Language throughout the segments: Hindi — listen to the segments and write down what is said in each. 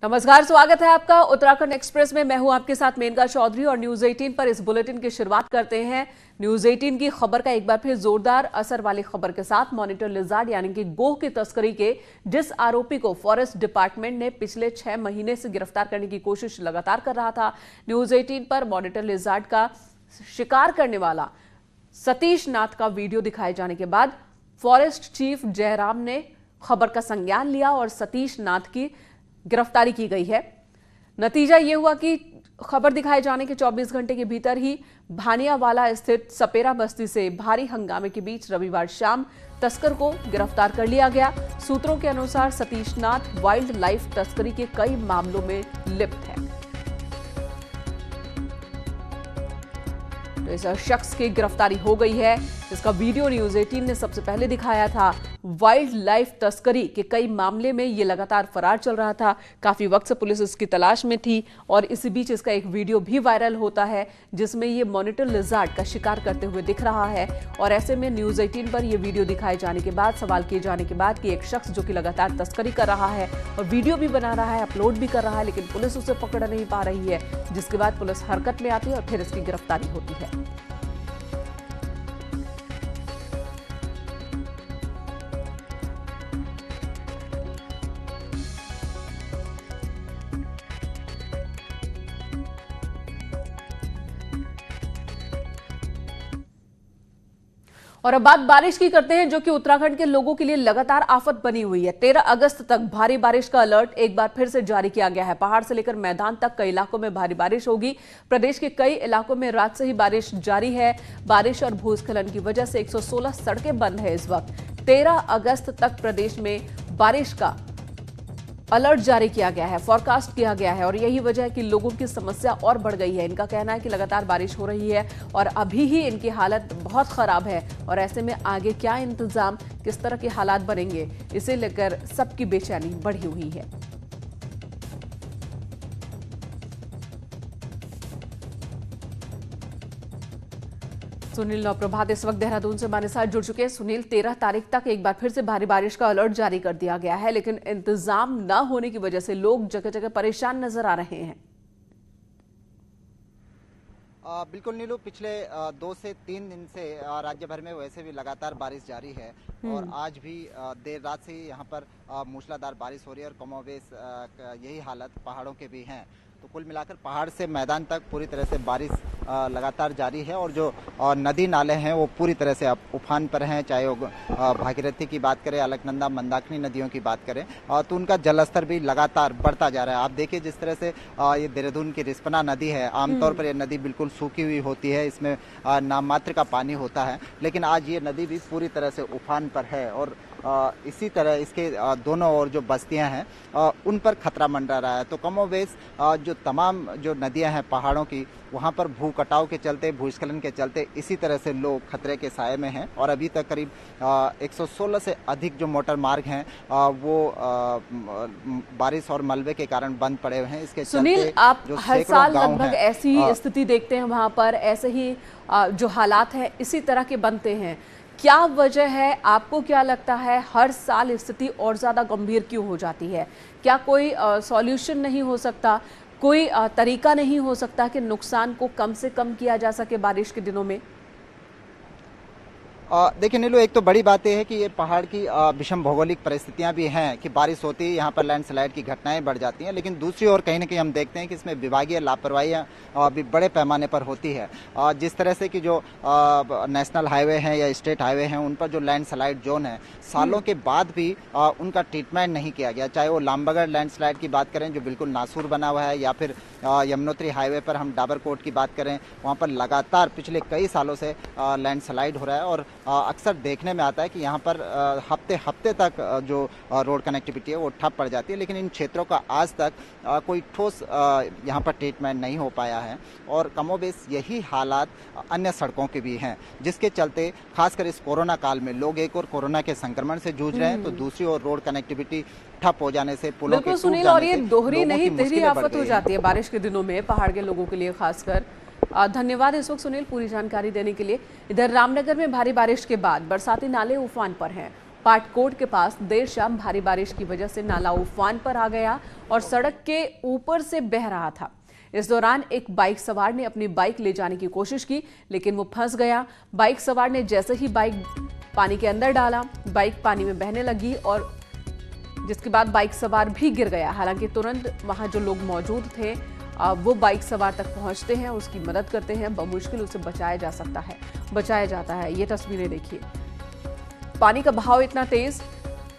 नमस्कार, स्वागत है आपका उत्तराखंड एक्सप्रेस में। मैं हूं आपके साथ मेनका चौधरी और न्यूज 18 पर इस बुलेटिन की शुरुआत करते हैं। न्यूज 18 की खबर का एक बार फिर जोरदार असर वाली खबर के साथ। मॉनिटर लिजार्ड यानी कि गोह की तस्करी के जिस आरोपी को फॉरेस्ट डिपार्टमेंट ने पिछले 6 महीने से गिरफ्तार करने की कोशिश लगातार कर रहा था, न्यूज 18 पर मॉनिटर लिजार्ड का शिकार करने वाला सतीश नाथ का वीडियो दिखाए जाने के बाद फॉरेस्ट चीफ जयराम ने खबर का संज्ञान लिया और सतीश नाथ की गिरफ्तारी की गई है। नतीजा यह हुआ कि खबर दिखाए जाने के 24 घंटे के भीतर ही भानियावाला स्थित सपेरा बस्ती से भारी हंगामे के बीच रविवार शाम तस्कर को गिरफ्तार कर लिया गया। सूत्रों के अनुसार सतीश नाथ वाइल्ड लाइफ तस्करी के कई मामलों में लिप्त है। तो इस शख्स की गिरफ्तारी हो गई है। इसका वीडियो न्यूज 18 ने सबसे पहले दिखाया था। वाइल्ड लाइफ तस्करी के कई मामले में ये लगातार फरार चल रहा था। काफी वक्त से पुलिस इसकी तलाश में थी और इसी बीच इसका एक वीडियो भी वायरल होता है जिसमें ये मॉनिटर लिजार्ड का शिकार करते हुए दिख रहा है। और ऐसे में न्यूज 18 पर यह वीडियो दिखाए जाने के बाद, सवाल किए जाने के बाद कि एक शख्स जो कि लगातार तस्करी कर रहा है और वीडियो भी बना रहा है, अपलोड भी कर रहा है, लेकिन पुलिस उसे पकड़ नहीं पा रही है, जिसके बाद पुलिस हरकत में आती है और फिर इसकी गिरफ्तारी होती है। और अब बात बारिश की करते हैं, जो कि उत्तराखंड के लोगों के लिए लगातार आफत बनी हुई है। 13 अगस्त तक भारी बारिश का अलर्ट एक बार फिर से जारी किया गया है। पहाड़ से लेकर मैदान तक कई इलाकों में भारी बारिश होगी। प्रदेश के कई इलाकों में रात से ही बारिश जारी है। बारिश और भूस्खलन की वजह से 116 सड़कें बंद है। इस वक्त 13 अगस्त तक प्रदेश में बारिश का अलर्ट जारी किया गया है, फोरकास्ट किया गया है और यही वजह है कि लोगों की समस्या और बढ़ गई है। इनका कहना है कि लगातार बारिश हो रही है और अभी ही इनकी हालत बहुत खराब है और ऐसे में आगे क्या इंतजाम, किस तरह के हालात बनेंगे, इसे लेकर सबकी बेचैनी बढ़ी हुई है। सुनील नौप्रभात इस वक्त देहरादून से हमारे साथ जुड़ चुके हैं। सुनील, 13 तारीख तक एक बार फिर से भारी बारिश का अलर्ट जारी कर दिया गया है, लेकिन इंतजाम न होने की वजह से लोग जगह जगह परेशान नजर आ रहे हैं। बिल्कुल नीलू, पिछले 2 से 3 दिन से राज्य भर में वैसे भी लगातार बारिश जारी है और आज भी देर रात से ही यहाँ पर मूसलाधार बारिश हो रही है और कमोबेश यही हालत पहाड़ों के भी हैं। तो कुल मिलाकर पहाड़ से मैदान तक पूरी तरह से बारिश लगातार जारी है और जो नदी नाले हैं वो पूरी तरह से उफान पर हैं। चाहे वो भागीरथी की बात करें, अलकनंदा, मंदाकिनी नदियों की बात करें तो उनका जलस्तर भी लगातार बढ़ता जा रहा है। आप देखिए जिस तरह से ये देहरादून की रिस्पना नदी है, आमतौर पर ये नदी बिल्कुल सूखी हुई होती है, इसमें नाम मात्र का पानी होता है, लेकिन आज ये नदी भी पूरी तरह से उफान पर है और इसी तरह इसके दोनों ओर जो बस्तियां हैं उन पर खतरा मंडरा रहा है। तो कमोबेश जो तमाम जो नदियां हैं पहाड़ों की, वहां पर भू कटाव के चलते, भूस्खलन के चलते इसी तरह से लोग खतरे के साए में हैं और अभी तक करीब 116 से अधिक जो मोटर मार्ग हैं वो बारिश और मलबे के कारण बंद पड़े हुए हैं। इसके सुनील, आप हर साल लगभग ऐसी स्थिति देखते हैं, वहां पर ऐसे ही जो हालात हैं इसी तरह के बनते हैं। क्या वजह है? आपको क्या लगता है हर साल स्थिति और ज्यादा गंभीर क्यों हो जाती है? क्या कोई सॉल्यूशन नहीं हो सकता, कोई तरीका नहीं हो सकता कि नुकसान को कम से कम किया जा सके बारिश के दिनों में? देखिए नीलू, एक तो बड़ी बात यह है कि ये पहाड़ की विषम भौगोलिक परिस्थितियां भी हैं कि बारिश होती है, यहाँ पर लैंडस्लाइड की घटनाएं बढ़ जाती हैं, लेकिन दूसरी ओर कहीं ना कहीं हम देखते हैं कि इसमें विभागीय लापरवाही भी बड़े पैमाने पर होती है। जिस तरह से कि जो नेशनल हाईवे हैं या स्टेट हाईवे हैं उन पर जो लैंडस्लाइड जोन है, सालों के बाद भी उनका ट्रीटमेंट नहीं किया गया। चाहे वो लामबगढ़ लैंडस्लाइड की बात करें जो बिल्कुल नासूर बना हुआ है, या फिर यमुनोत्री हाईवे पर हम डाबरकोट की बात करें, वहाँ पर लगातार पिछले कई सालों से लैंडस्लाइड हो रहा है और अक्सर देखने में आता है कि यहाँ पर हफ्ते हफ्ते तक जो रोड कनेक्टिविटी है वो ठप पड़ जाती है, लेकिन इन क्षेत्रों का आज तक कोई ठोस यहाँ पर ट्रीटमेंट नहीं हो पाया है और कमोबेश यही हालात अन्य सड़कों के भी हैं, जिसके चलते खासकर इस कोरोना काल में लोग एक और कोरोना के संक्रमण से जूझ रहे हैं तो दूसरी ओर रोड कनेक्टिविटी ठप हो जाने से, पुलों के टूट जाने और ये दोहरी नहीं तिहरी आफत हो जाती है बारिश के दिनों में पहाड़ के लोगों के लिए खासकर। धन्यवाद इस वक्त सुनील पूरी जानकारी देने के लिए। इधर रामनगर में भारी बारिश के बाद बरसाती नाले उफान पर हैं पाटकोट के पास देर शाम भारी बारिश की वजह से नाला उफान पर आ गया और सड़क के ऊपर से बह रहा था। इस दौरान एक बाइक सवार ने अपनी बाइक ले जाने की कोशिश की, लेकिन वो फंस गया। बाइक सवार ने जैसे ही बाइक पानी के अंदर डाला, बाइक पानी में बहने लगी और जिसके बाद बाइक सवार भी गिर गया। हालांकि तुरंत वहां जो लोग मौजूद थे वो बाइक सवार तक पहुंचते हैं, उसकी मदद करते हैं। बमुश्किल उसे बचाया जाता है। ये तस्वीरें देखिए। पानी का बहाव इतना तेज,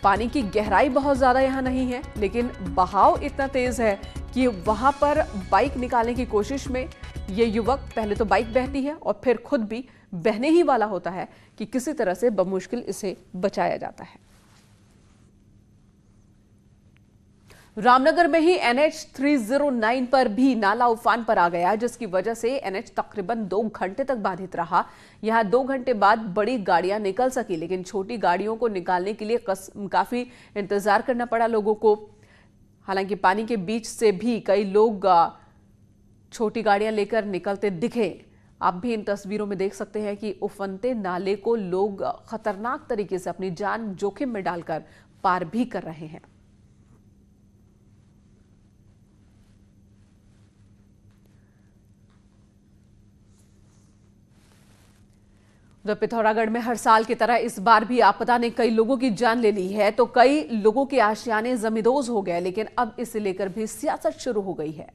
पानी की गहराई बहुत ज्यादा यहां नहीं है, लेकिन बहाव इतना तेज है कि वहां पर बाइक निकालने की कोशिश में ये युवक, पहले तो बाइक बहती है और फिर खुद भी बहने ही वाला होता है कि किसी तरह से बमुश्किल इसे बचाया जाता है। रामनगर में ही NH 309 पर भी नाला उफान पर आ गया, जिसकी वजह से NH तकरीबन 2 घंटे तक बाधित रहा। यहां 2 घंटे बाद बड़ी गाड़ियां निकल सकी, लेकिन छोटी गाड़ियों को निकालने के लिए काफी इंतजार करना पड़ा लोगों को। हालांकि पानी के बीच से भी कई लोग छोटी गाड़ियां लेकर निकलते दिखे। आप भी इन तस्वीरों में देख सकते हैं कि उफनते नाले को लोग खतरनाक तरीके से अपनी जान जोखिम में डालकर पार भी कर रहे हैं। उधर पिथौरागढ़ में हर साल की तरह इस बार भी आपदा ने कई लोगों की जान ले ली है, तो कई लोगों के आशियाने जमींदोज हो गए। लेकिन अब इसे लेकर भी सियासत शुरू हो गई है।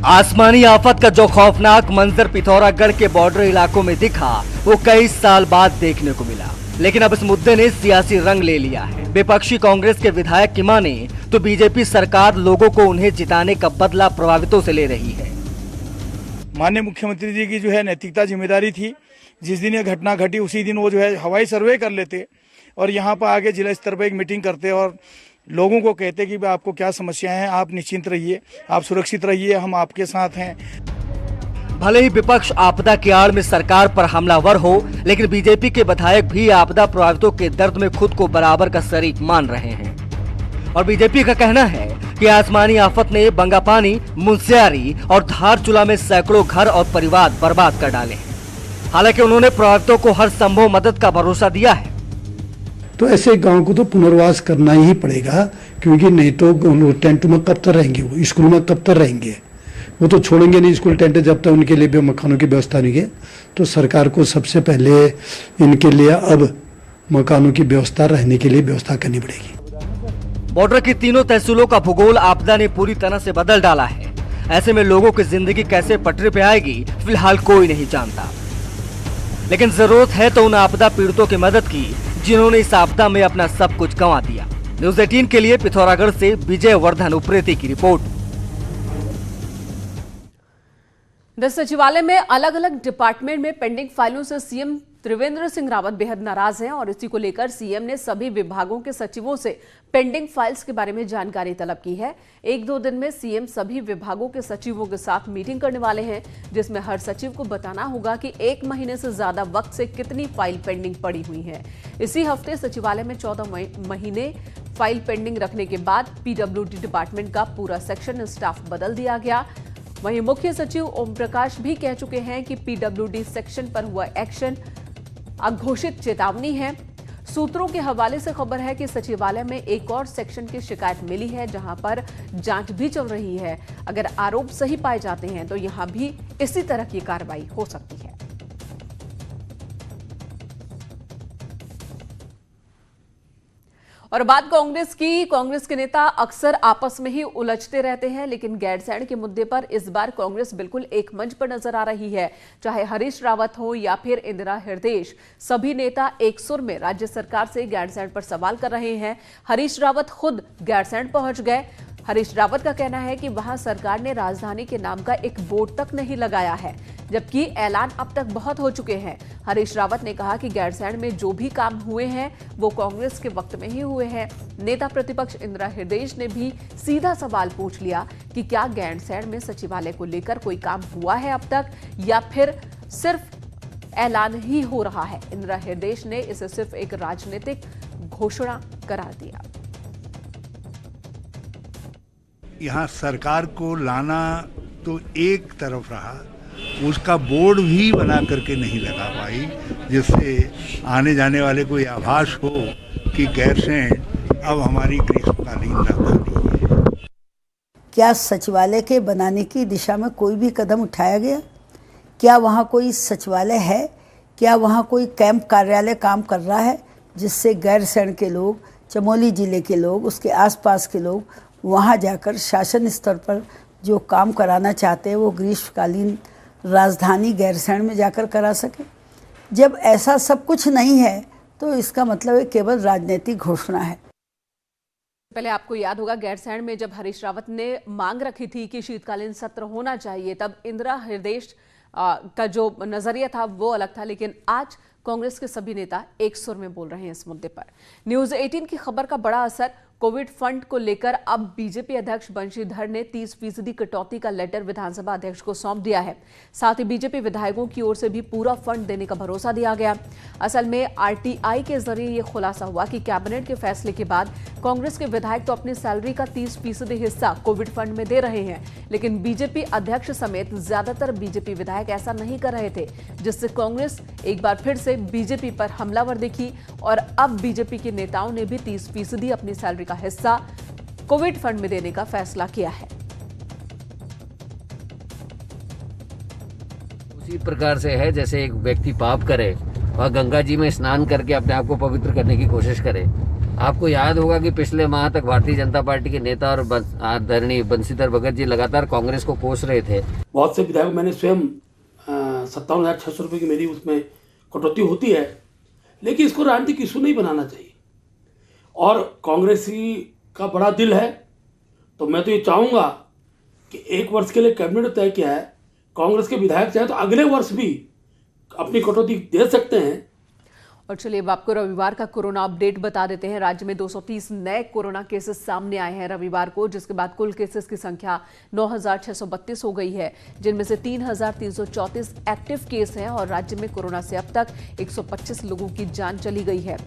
आसमानी आफत का जो खौफनाक मंजर पिथौरागढ़ के बॉर्डर इलाकों में दिखा, वो कई साल बाद देखने को मिला। लेकिन अब इस मुद्दे ने सियासी रंग ले लिया है। विपक्षी कांग्रेस के विधायक की माने तो बीजेपी सरकार लोगों को उन्हें जिताने का बदला प्रभावितों से ले रही है। माननीय मुख्यमंत्री जी की जो है नैतिकता जिम्मेदारी थी। जिस दिन ये घटना घटी उसी दिन वो जो है हवाई सर्वे कर लेते और यहाँ पर आगे जिला स्तर पर एक मीटिंग करते और लोगों को कहते कि आपको क्या समस्याएं हैं, आप निश्चिंत रहिए, आप सुरक्षित रहिए, हम आपके साथ हैं। भले ही विपक्ष आपदा की आड़ में सरकार पर हमलावर हो, लेकिन बीजेपी के विधायक भी आपदा प्रभावितों के दर्द में खुद को बराबर का शरीक मान रहे हैं। और बीजेपी का कहना है कि आसमानी आफत ने बंगापानी, मुंशियारी और धारचूला में सैकड़ों घर और परिवार बर्बाद कर डाले हैं। हालांकि उन्होंने प्रभावितों को हर संभव मदद का भरोसा दिया है। तो ऐसे गांव को तो पुनर्वास करना ही पड़ेगा, क्योंकि नहीं तो टेंट में कब तक रहेंगे, वो स्कूल में कब तक रहेंगे, वो तो छोड़ेंगे नहीं स्कूल टेंट जब तक उनके लिए मकानों की व्यवस्था नहीं है। तो सरकार को सबसे पहले इनके लिए अब मकानों की व्यवस्था, रहने के लिए व्यवस्था करनी पड़ेगी। बॉर्डर की तीनों तहसीलों का भूगोल आपदा ने पूरी तरह से बदल डाला है। ऐसे में लोगों की जिंदगी कैसे पटरी पे आएगी, फिलहाल कोई नहीं जानता। लेकिन जरूरत है तो उन आपदा पीड़ितों की मदद की जिन्होंने इस आपदा में अपना सब कुछ गंवा दिया। न्यूज़ 18 के लिए पिथौरागढ़ से विजय वर्धन उप्रेती की रिपोर्ट। सचिवालय में अलग अलग डिपार्टमेंट में पेंडिंग फाइलों से सीएम त्रिवेंद्र सिंह रावत बेहद नाराज हैं और इसी को लेकर सीएम ने सभी विभागों के सचिवों से पेंडिंग फाइल्स के बारे में जानकारी तलब की है। 1-2 दिन में सीएम सभी विभागों के सचिवों के साथ मीटिंग करने वाले हैं, जिसमें हर सचिव को बताना होगा कि 1 महीने से ज्यादा वक्त से कितनी फाइल पेंडिंग पड़ी हुई है। इसी हफ्ते सचिवालय में 14 महीने फाइल पेंडिंग रखने के बाद PWD डिपार्टमेंट का पूरा सेक्शन स्टाफ बदल दिया गया। वहीं मुख्य सचिव ओम प्रकाश भी कह चुके हैं कि PWD सेक्शन पर हुआ एक्शन अघोषित चेतावनी है। सूत्रों के हवाले से खबर है कि सचिवालय में एक और सेक्शन की शिकायत मिली है, जहां पर जांच भी चल रही है। अगर आरोप सही पाए जाते हैं तो यहां भी इसी तरह की कार्रवाई हो सकती है। और बात कांग्रेस के नेता अक्सर आपस में ही उलझते रहते हैं, लेकिन गैरसैंण के मुद्दे पर इस बार कांग्रेस बिल्कुल एक मंच पर नजर आ रही है। चाहे हरीश रावत हो या फिर इंदिरा हृदयेश, सभी नेता एक सुर में राज्य सरकार से गैरसैंण पर सवाल कर रहे हैं। हरीश रावत खुद गैरसैंण पहुंच गए। हरीश रावत का कहना है कि वहां सरकार ने राजधानी के नाम का एक बोर्ड तक नहीं लगाया है, जबकि ऐलान अब तक बहुत हो चुके हैं। हरीश रावत ने कहा कि गैरसैंण में जो भी काम हुए हैं वो कांग्रेस के वक्त में ही हुए हैं। नेता प्रतिपक्ष इंदिरा हृदयेश ने भी सीधा सवाल पूछ लिया कि क्या गैरसैंण में सचिवालय को लेकर कोई काम हुआ है अब तक, या फिर सिर्फ ऐलान ही हो रहा है। इंदिरा हृदयेश ने इसे सिर्फ एक राजनीतिक घोषणा करार दिया। यहाँ सरकार को लाना तो एक तरफ रहा, उसका बोर्ड भी बना करके नहीं लगा पाई, जिससे आने जाने वाले को यह आभास हो कि गैरसैंण अब हमारी ग्रीष्मकालीन राजधानी है। क्या सचिवालय के बनाने की दिशा में कोई भी कदम उठाया गया? क्या वहाँ कोई सचिवालय है? क्या वहाँ कोई कैंप कार्यालय काम कर रहा है जिससे गैरसैंण के लोग, चमोली जिले के लोग, उसके आसपास के लोग वहाँ जाकर शासन स्तर पर जो काम कराना चाहते हैं वो ग्रीष्मकालीन राजधानी गैरसैंण में जाकर करा सके? जब ऐसा सब कुछ नहीं है तो इसका मतलब है केवल राजनीतिक घोषणा है। पहले आपको याद होगा गैरसैंण में जब हरीश रावत ने मांग रखी थी कि शीतकालीन सत्र होना चाहिए, तब इंदिरा हृदय का जो नजरिया था वो अलग था, लेकिन आज कांग्रेस के सभी नेता एक सुर में बोल रहे हैं इस मुद्दे पर। न्यूज 18 की खबर का बड़ा असर कोविड फंड को लेकर अब बीजेपी अध्यक्ष बंशीधर ने 30% कटौती का लेटर विधानसभा अध्यक्ष को सौंप दिया है। साथ ही बीजेपी विधायकों की ओर से भी पूरा फंड देने का भरोसा दिया गया। असल में आरटीआई के जरिए यह खुलासा हुआ कि कैबिनेट के फैसले के बाद कांग्रेस के विधायक तो अपनी सैलरी का 30% हिस्सा कोविड फंड में दे रहे हैं, लेकिन बीजेपी अध्यक्ष समेत ज्यादातर बीजेपी विधायक ऐसा नहीं कर रहे थे, जिससे कांग्रेस एक बार फिर से बीजेपी पर हमलावर दिखी और अब बीजेपी के नेताओं ने भी 30% अपनी सैलरी का हिस्सा कोविड फंड में देने का फैसला किया है। उसी प्रकार से है जैसे एक व्यक्ति पाप करे और गंगा जी में स्नान करके अपने आप को पवित्र करने की कोशिश करे। आपको याद होगा कि पिछले माह तक भारतीय जनता पार्टी के नेता और आदरणीय बंशीधर भगत जी लगातार कांग्रेस को कोस रहे थे। बहुत से विधायक मैंने स्वयं 57,600 रुपये की मेरी उसमें कटौती होती है, लेकिन इसको राजनीतिक इशू नहीं बनाना चाहिए। और कांग्रेसी का बड़ा दिल है, तो मैं तो ये चाहूँगा कि 1 वर्ष के लिए कैबिनेट तय किया है, कांग्रेस के विधायक चाहे तो अगले वर्ष भी अपनी कटौती दे सकते हैं। और चलिए अब आपको रविवार का कोरोना अपडेट बता देते हैं। राज्य में 230 नए कोरोना केसेस सामने आए हैं रविवार को, जिसके बाद कुल केसेस की संख्या 9,632 हो गई है, जिनमें से 3,334 एक्टिव केस हैं और राज्य में कोरोना से अब तक 125 लोगों की जान चली गई है।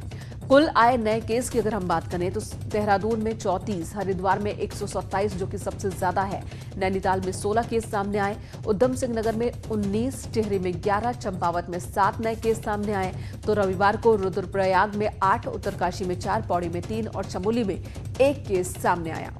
कुल आए नए केस की अगर हम बात करें तो देहरादून में 34, हरिद्वार में 127 जो कि सबसे ज्यादा है, नैनीताल में 16 केस सामने आए, उधम सिंह नगर में 19, टिहरी में 11, चंपावत में 7 नए केस सामने आए। तो रविवार को रुद्रप्रयाग में 8, उत्तरकाशी में 4, पौड़ी में 3 और चमोली में 1 केस सामने आया।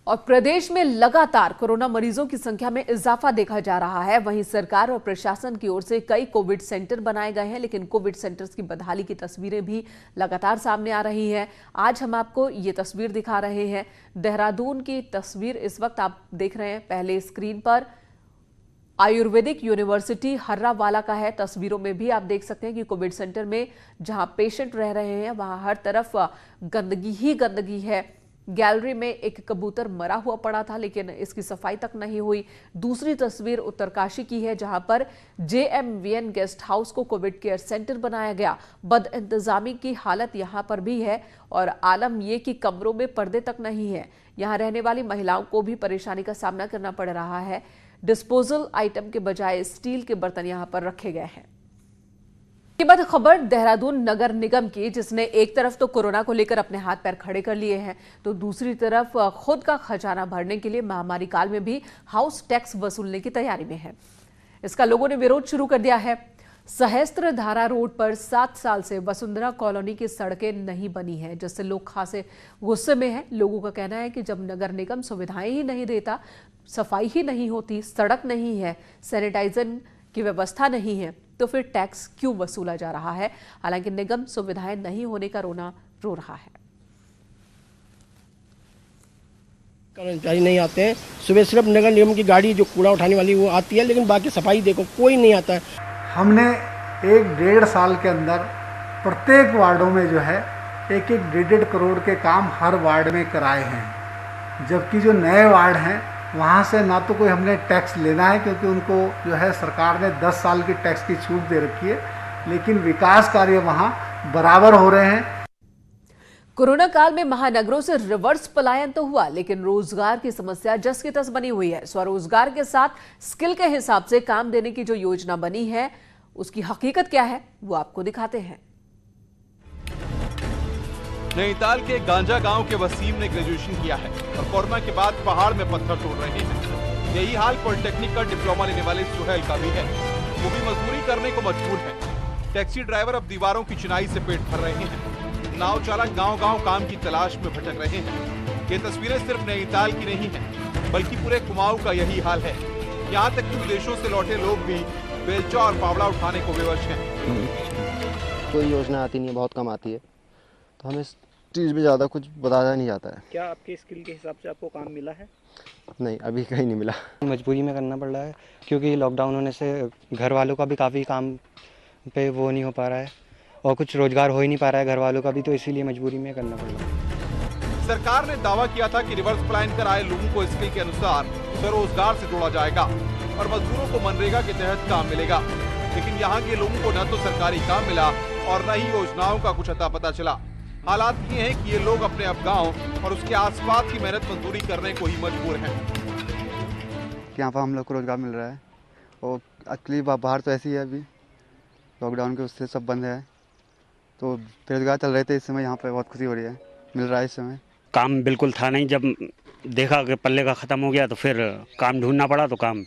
और प्रदेश में लगातार कोरोना मरीजों की संख्या में इजाफा देखा जा रहा है। वहीं सरकार और प्रशासन की ओर से कई कोविड सेंटर बनाए गए हैं, लेकिन कोविड सेंटर्स की बदहाली की तस्वीरें भी लगातार सामने आ रही हैं। आज हम आपको ये तस्वीर दिखा रहे हैं, देहरादून की तस्वीर इस वक्त आप देख रहे हैं पहले स्क्रीन पर। आयुर्वेदिक यूनिवर्सिटी हर्रावाला का है। तस्वीरों में भी आप देख सकते हैं कि कोविड सेंटर में जहां पेशेंट रह रहे हैं वहां हर तरफ गंदगी ही गंदगी है। गैलरी में एक कबूतर मरा हुआ पड़ा था, लेकिन इसकी सफाई तक नहीं हुई। दूसरी तस्वीर उत्तरकाशी की है, जहां पर JMVN गेस्ट हाउस को कोविड केयर सेंटर बनाया गया। बदइंतजामी की हालत यहां पर भी है और आलम ये कि कमरों में पर्दे तक नहीं है। यहां रहने वाली महिलाओं को भी परेशानी का सामना करना पड़ रहा है। डिस्पोजल आइटम के बजाय स्टील के बर्तन यहां पर रखे गए हैं। के बाद खबर देहरादून नगर निगम की, जिसने एक तरफ तो कोरोना को लेकर अपने हाथ पैर खड़े कर लिए हैं, तो दूसरी तरफ खुद का खजाना भरने के लिए महामारी काल में भी हाउस टैक्स वसूलने की तैयारी में है। इसका लोगों ने विरोध शुरू कर दिया है। सहस्त्रधारा रोड पर 7 साल से वसुंधरा कॉलोनी की सड़कें नहीं बनी है, जिससे लोग खासे गुस्से में हैं। लोगों का कहना है कि जब नगर निगम सुविधाएं ही नहीं देता, सफाई ही नहीं होती, सड़क नहीं है, सैनिटाइजर की व्यवस्था नहीं है, तो फिर टैक्स क्यों वसूला जा रहा है। हालांकि निगम सुविधाएं नहीं होने का रोना रो रहा है। कर्मचारी नहीं आते हैं। सुबह सिर्फ नगर निगम की गाड़ी जो कूड़ा उठाने वाली वो आती है, लेकिन बाकी सफाई देखो कोई नहीं आता है। हमने 1-1.5 साल के अंदर प्रत्येक वार्डों में जो है 1-1 करोड़ के काम हर वार्ड में कराए हैं, जबकि जो नए वार्ड हैं वहाँ से ना तो कोई हमने टैक्स लेना है, क्योंकि उनको जो है सरकार ने 10 साल की टैक्स की छूट दे रखी है, लेकिन विकास कार्य वहाँ बराबर हो रहे हैं। कोरोना काल में महानगरों से रिवर्स पलायन तो हुआ, लेकिन रोजगार की समस्या जस की तस बनी हुई है। स्वरोजगार के साथ स्किल के हिसाब से काम देने की जो योजना बनी है, उसकी हकीकत क्या है वो आपको दिखाते हैं। नैनीताल के गांजा गांव के वसीम ने ग्रेजुएशन किया है और कोरोना के बाद पहाड़ में पत्थर तोड़ रहे हैं। यही हाल पॉलिटेक्निक का डिप्लोमा लेने वाले सुहेल का भी है। वो भी मजदूरी करने को मजबूर है। टैक्सी ड्राइवर अब दीवारों की चिनाई से पेट भर रहे हैं। नाव चालक गांव-गांव काम की तलाश में भटक रहे हैं। ये तस्वीरें सिर्फ नैनीताल की नहीं है, बल्कि पूरे कुमाऊं का यही हाल है। यहाँ तक कि विदेशों से लौटे लोग भी बेलचा और फावड़ा उठाने को विवश हैं। कोई योजना आती नहीं है, बहुत कम आती है, तो हमें इस चीज़ में ज़्यादा कुछ बताया नहीं जाता है। क्या आपके स्किल के हिसाब से आपको काम मिला है? नहीं, अभी कहीं नहीं मिला। मजबूरी में करना पड़ रहा है, क्योंकि लॉकडाउन होने से घर वालों का भी काफ़ी काम पे वो नहीं हो पा रहा है और कुछ रोजगार हो ही नहीं पा रहा है घर वालों का भी, तो इसीलिए मजबूरी में करना पड़ रहा है। सरकार ने दावा किया था कि रिवर्स प्लान कर आए लोगों को स्किल के अनुसार स्वरोजगार से जोड़ा जाएगा और मजदूरों को मनरेगा के तहत काम मिलेगा, लेकिन यहाँ के लोगों को न तो सरकारी काम मिला और न ही योजनाओं का कुछ अता पता चला। हालात ये हैं कि ये लोग अपने अब गाँव और उसके आसपास की मेहनत मजदूरी करने को ही मजबूर हैं। यहाँ पर हम लोग को रोजगार मिल रहा है और एक्चुअली बाहर तो ऐसी है, अभी लॉकडाउन के उससे सब बंद है, तो बेरोजगार चल रहे थे। इस समय यहाँ पर बहुत खुशी हो रही है, मिल रहा है इस समय। काम बिल्कुल था नहीं, जब देखा कि पल्ले का ख़त्म हो गया तो फिर काम ढूंढना पड़ा, तो काम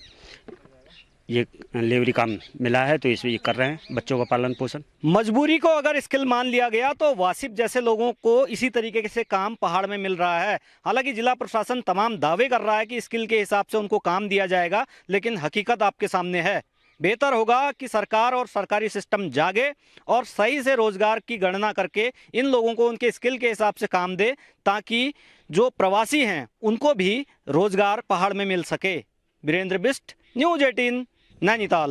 ये लेबरी काम मिला है, तो इसमें ये कर रहे हैं बच्चों का पालन पोषण। मजबूरी को अगर स्किल मान लिया गया तो वासिफ जैसे लोगों को इसी तरीके से काम पहाड़ में मिल रहा है। हालांकि जिला प्रशासन तमाम दावे कर रहा है कि स्किल के हिसाब से उनको काम दिया जाएगा, लेकिन हकीकत आपके सामने है। बेहतर होगा कि सरकार और सरकारी सिस्टम जागे और सही से रोजगार की गणना करके इन लोगों को उनके स्किल के हिसाब से काम दे, ताकि जो प्रवासी हैं उनको भी रोजगार पहाड़ में मिल सके। वीरेंद्र बिष्ट, न्यूज़ 18, नैनीताल।